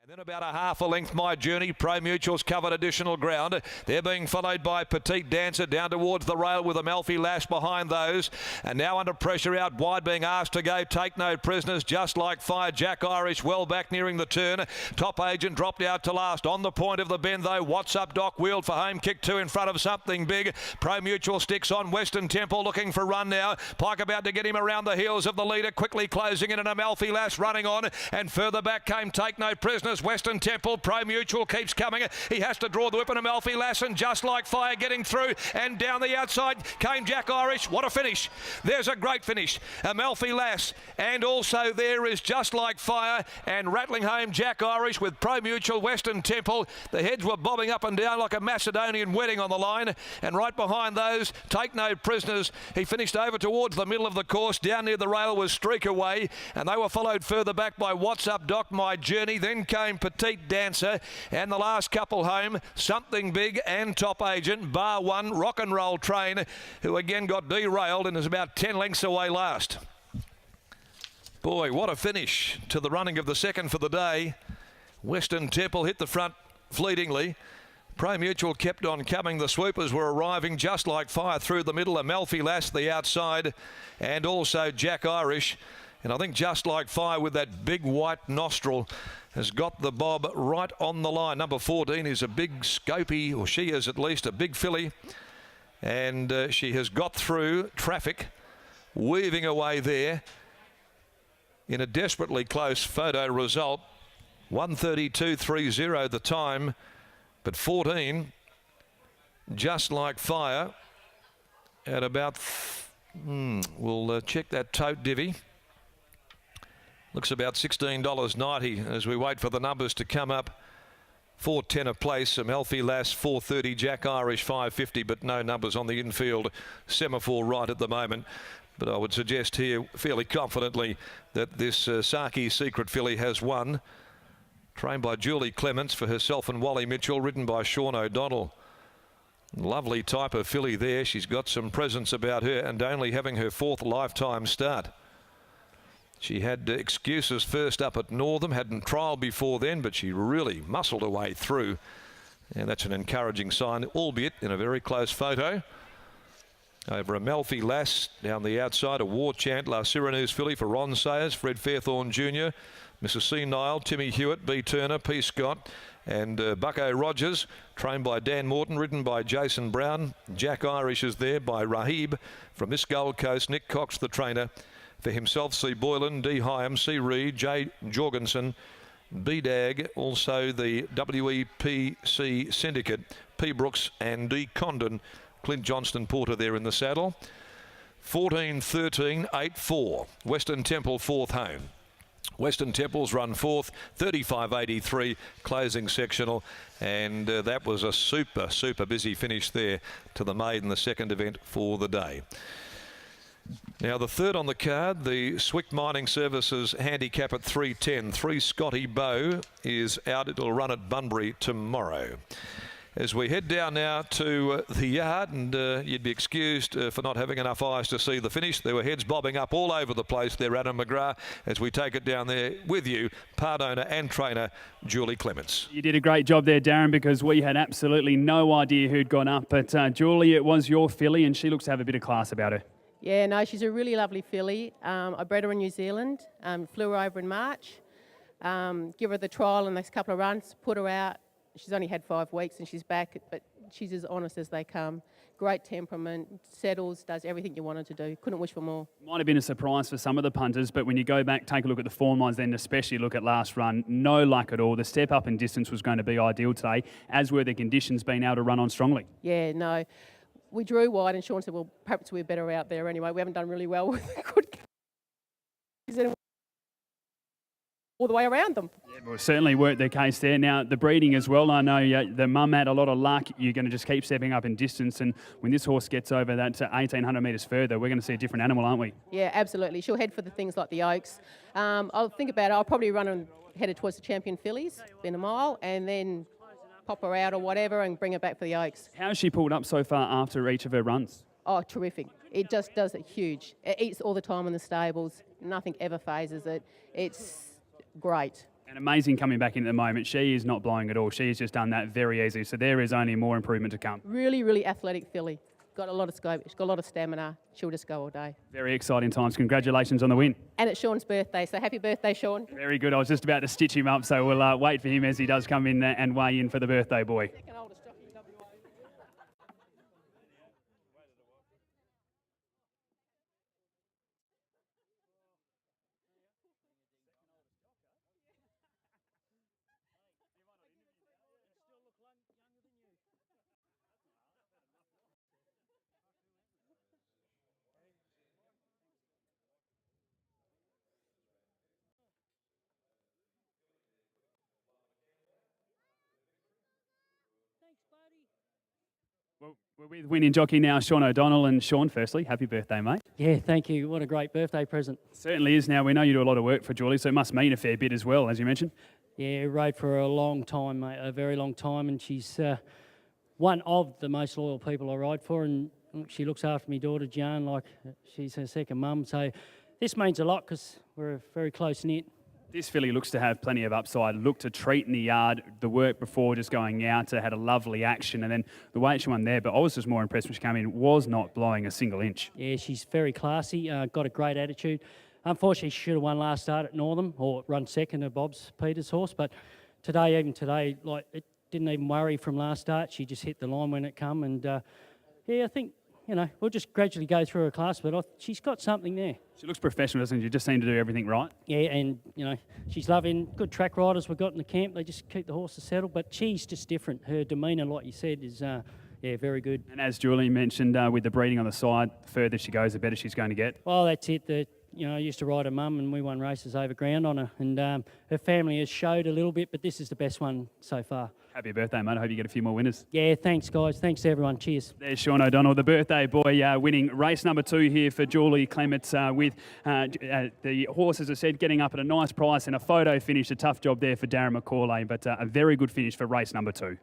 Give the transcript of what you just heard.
And then about a half a length, My Journey. Pro Mutual's covered additional ground. They're being followed by Petite Dancer down towards the rail with Amalfi Lass behind those. And now under pressure out wide, being asked to go. Take No Prisoners, Just Like Fire. Jack Irish well back nearing the turn. Top Agent dropped out to last. On the point of the bend though, What's Up Doc wheeled for home kick 2 in front of Something Big. Pro Mutual sticks on. Western Temple looking for run now. Pike about to get him around the heels of the leader, quickly closing in, and Amalfi Lass running on. And further back came Take No Prisoners. Western Temple, Pro Mutual keeps coming. He has to draw the whip, and Amalfi Lass and Just Like Fire getting through. And down the outside came Jack Irish. What a finish. There's a great finish. Amalfi Lass, and also there is Just Like Fire and rattling home Jack Irish with Pro Mutual, Western Temple. The heads were bobbing up and down like a Macedonian wedding on the line. And right behind those, Take No Prisoners. He finished over towards the middle of the course. Down near the rail was Streak Away, and they were followed further back by What's Up Doc, My Journey. Then came Petite Dancer, and the last couple home, Something Big and Top Agent, bar one, Rock and Roll Train, who again got derailed and is about 10 lengths away last. Boy, what a finish to the running of the second for the day. Western Temple hit the front fleetingly. Pro Mutual kept on coming. The swoopers were arriving. Just Like Fire through the middle. Amalfi Lass the outside, and also Jack Irish. And I think Just Like Fire with that big white nostril has got the bob right on the line. Number 14 is a big scopy, or she is at least a big filly. And she has got through traffic, weaving away there in a desperately close photo result. 1:32.30 the time, but 14, Just Like Fire, at about, we'll check that tote divvy. Looks about $16.90 as we wait for the numbers to come up. 4.10 a place. Amalfi Lass 4.30, Jack Irish 5.50, but no numbers on the infield semaphore right at the moment. But I would suggest here fairly confidently that this Saki Secret filly has won. Trained by Julie Clements for herself and Wally Mitchell, ridden by Sean O'Donnell. Lovely type of filly there. She's got some presence about her, and only having her 4th lifetime start. She had excuses first up at Northam, hadn't trialled before then, but she really muscled her way through. And that's an encouraging sign, albeit in a very close photo. Over Amalfi Lass, down the outside, a War Chant, La Cyreneuse filly for Ron Sayers, Fred Fairthorne Jr., Mrs. C. Nile, Timmy Hewitt, B. Turner, P. Scott, and Bucko Rogers, trained by Dan Morton, ridden by Jason Brown. Jack Irish is there by Rahib from Miss Gold Coast. Nick Cox, the trainer. For himself, C. Boylan, D. Hyam, C. Reed, J. Jorgensen, B. Dag, also the WEPC Syndicate, P. Brooks and D. Condon. Clint Johnston Porter there in the saddle. 14-13, 8-4. Western Temple 4th home. Western Temple's run 4th, 35.83, closing sectional, and that was a super busy finish there to the maiden, the second event for the day. Now the third on the card, the Swick Mining Services handicap at 3.10. 3 Scotty Bow is out. It'll run at Bunbury tomorrow. As we head down now to the yard, and you'd be excused for not having enough eyes to see the finish. There were heads bobbing up all over the place there, Adam McGrath, as we take it down there with you, part owner and trainer Julie Clements. You did a great job there, Darren, because we had absolutely no idea who'd gone up. But Julie, it was your filly, and she looks to have a bit of class about her. Yeah, no, she's a really lovely filly. I bred her in New Zealand, flew her over in March, give her the trial in the next couple of runs, put her out. She's only had 5 weeks and she's back, but she's as honest as they come. Great temperament, settles, does everything you want her to do. Couldn't wish for more. Might have been a surprise for some of the punters, but when you go back, take a look at the form lines, then especially look at last run, no luck at all. The step up in distance was going to be ideal today, as were the conditions being able to run on strongly. Yeah, no. We drew wide and Sean said, well, perhaps we're better out there anyway. We haven't done really well with good all the way around them. Yeah, well, certainly worked the case there. Now, the breeding as well, I know the mum had a lot of luck. You're going to just keep stepping up in distance, and when this horse gets over that 1,800 metres further, we're going to see a different animal, aren't we? Yeah, absolutely. She'll head for the things like the Oaks. I'll think about it. I'll probably run and headed towards the Champion Fillies in a mile, and then pop her out or whatever and bring her back for the Oaks. How has she pulled up so far after each of her runs? Oh, terrific. It just does it huge. It eats all the time in the stables. Nothing ever phases it. It's great. And And amazing coming back in at the moment. She is not blowing at all. She has just done that very easy. So there is only more improvement to come. Really, really athletic filly. Got a lot of scope. She's got a lot of stamina. She'll just go all day. Very exciting times. Congratulations on the win. And it's Sean's birthday, so happy birthday, Sean. Very good. I was just about to stitch him up, so we'll wait for him as he does come in and weigh in for the birthday boy. Well, we're with winning jockey now, Sean O'Donnell. And Sean, firstly, happy birthday, mate. Yeah, thank you. What a great birthday present. Certainly is. Now, we know you do a lot of work for Julie, so it must mean a fair bit as well, as you mentioned. Yeah, rode for a long time, mate, a very long time, and she's one of the most loyal people I ride for, and she looks after my daughter, Jan, like she's her second mum. So this means a lot because we're very close-knit. This filly looks to have plenty of upside. Looked to treat in the yard. The work before just going out had a lovely action, and then the way she won there. But I was just more impressed when she came in. Was not blowing a single inch. Yeah, she's very classy. Got a great attitude. Unfortunately, she should have won last start at Northam or run second to Bob's Peters horse. But today, like it didn't even worry from last start. She just hit the line when it come, and yeah, I think. We'll just gradually go through her class, but she's got something there. She looks professional, doesn't she? You just seem to do everything right. Yeah, and, she's loving good track riders we've got in the camp. They just keep the horses settled, but she's just different. Her demeanour, like you said, is, very good. And as Julie mentioned, with the breeding on the side, the further she goes, the better she's going to get. Well, that's it. I used to ride her mum and we won races over ground on her. And her family has showed a little bit, but this is the best one so far. Happy birthday, mate. I hope you get a few more winners. Yeah, thanks, guys. Thanks to everyone. Cheers. There's Sean O'Donnell, the birthday boy, winning race number 2 here for Julie Clements with the horse, as I said, getting up at a nice price and a photo finish. A tough job there for Darren McCauley, but a very good finish for race number 2.